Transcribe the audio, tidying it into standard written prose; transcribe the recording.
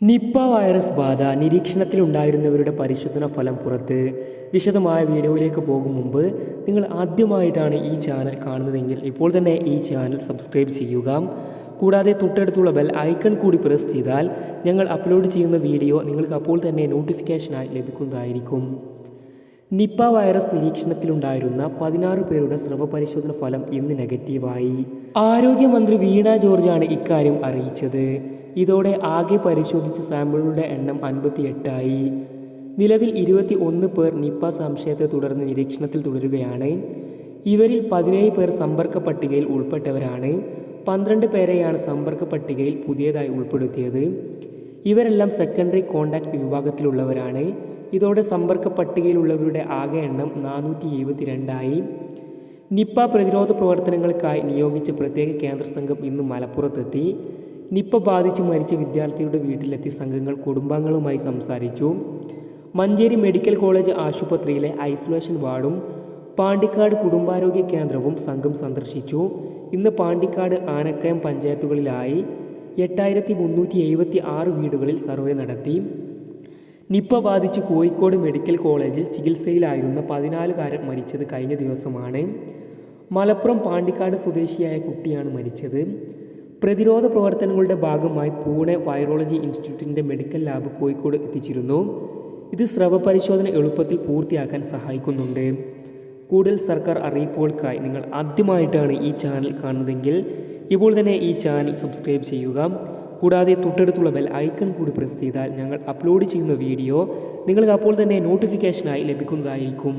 Nipah virus ബാധ നിരീക്ഷണത്തിലുണ്ടായിരുന്നവരുടെ പരിശോധന ഫലം പുറത്ത്. വിശദമായ വീഡിയോയിലേക്ക് പോകും മുമ്പ് നിങ്ങൾ ആദ്യമായിട്ടാണ് ഈ ചാനൽ കാണുന്നതെങ്കിൽ ഇപ്പോൾ തന്നെ ഈ ചാനൽ സബ്സ്ക്രൈബ് ചെയ്യുക. കൂടാതെ തൊട്ടടുത്തുള്ള ബെൽ ഐക്കൺ കൂടി പ്രസ് ചെയ്താൽ ഞങ്ങൾ അപ്ലോഡ് ചെയ്യുന്ന വീഡിയോ നിങ്ങൾക്ക് അപ്പോൾ തന്നെ നോട്ടിഫിക്കേഷനായി ലഭിക്കുന്നതായിരിക്കും. നിപ്പ വൈറസ് നിരീക്ഷണത്തിലുണ്ടായിരുന്ന 16 പേരുടെ സ്രവ പരിശോധന ഫലം ഇന്ന് നെഗറ്റീവായി. ആരോഗ്യമന്ത്രി വീണ ജോർജാണ് ഇക്കാര്യം അറിയിച്ചത്. ഇതോടെ ആകെ പരിശോധിച്ച സാമ്പിളുകളുടെ എണ്ണം 58ആയി. നിലവിൽ 21 പേർ നിപ്പ സംശയത്തെ തുടർന്ന് നിരീക്ഷണത്തിൽ തുടരുകയാണ്. ഇവരിൽ 17 പേർ സമ്പർക്ക പട്ടികയിൽ ഉൾപ്പെട്ടവരാണ്. 12 പേരെയാണ് സമ്പർക്ക പട്ടികയിൽ പുതിയതായി ഉൾപ്പെടുത്തിയത്. ഇവരെല്ലാം സെക്കൻഡറി കോണ്ടാക്ട് വിഭാഗത്തിലുള്ളവരാണ്. ഇതോടെ സമ്പർക്ക പട്ടികയിലുള്ളവരുടെ ആകെ എണ്ണം 472ആയി. നിപ്പ പ്രതിരോധ പ്രവർത്തനങ്ങൾക്കായി നിയോഗിച്ച പ്രത്യേക കേന്ദ്ര സംഘം ഇന്ന് മലപ്പുറത്തെത്തി. നിപ്പ ബാധിച്ച് മരിച്ച വിദ്യാർത്ഥിയുടെ വീട്ടിലെത്തി സംഘങ്ങൾ കുടുംബാംഗങ്ങളുമായി സംസാരിച്ചു. മഞ്ചേരി മെഡിക്കൽ കോളേജ് ആശുപത്രിയിലെ ഐസൊലേഷൻ വാർഡും പാണ്ടിക്കാട് കുടുംബാരോഗ്യ കേന്ദ്രവും സംഘം സന്ദർശിച്ചു. ഇന്ന് പാണ്ടിക്കാട് ആനക്കയം പഞ്ചായത്തുകളിലായി 8376 വീടുകളിൽ സർവേ നടത്തി. നിപ്പ ബാധിച്ച് കോഴിക്കോട് മെഡിക്കൽ കോളേജിൽ ചികിത്സയിലായിരുന്ന 14കാരൻ മരിച്ചത് കഴിഞ്ഞ ദിവസമാണ്. മലപ്പുറം പാണ്ടിക്കാട് സ്വദേശിയായ കുട്ടിയാണ് മരിച്ചത്. പ്രതിരോധ പ്രവർത്തനങ്ങളുടെ ഭാഗമായി പൂനെ വൈറോളജി ഇൻസ്റ്റിറ്റ്യൂട്ടിൻ്റെ മെഡിക്കൽ ലാബ് കോഴിക്കോട് എത്തിച്ചിരുന്നു. ഇത് സ്രവ പരിശോധന എളുപ്പത്തിൽ പൂർത്തിയാക്കാൻ സഹായിക്കുന്നുണ്ട്. കൂടുതൽ സർക്കാർ അറിയിപ്പുകൾക്കായി നിങ്ങൾ ആദ്യമായിട്ടാണ് ഈ ചാനൽ കാണുന്നതെങ്കിൽ ഇപ്പോൾ തന്നെ ഈ ചാനൽ സബ്സ്ക്രൈബ് ചെയ്യുക. കൂടാതെ തൊട്ടടുത്തുള്ള ബെൽ ഐക്കൺ കൂടി പ്രസ് ചെയ്താൽ ഞങ്ങൾ അപ്ലോഡ് ചെയ്യുന്ന വീഡിയോ നിങ്ങൾക്ക് അപ്പോൾ തന്നെ നോട്ടിഫിക്കേഷനായി ലഭിക്കുന്നതായിരിക്കും.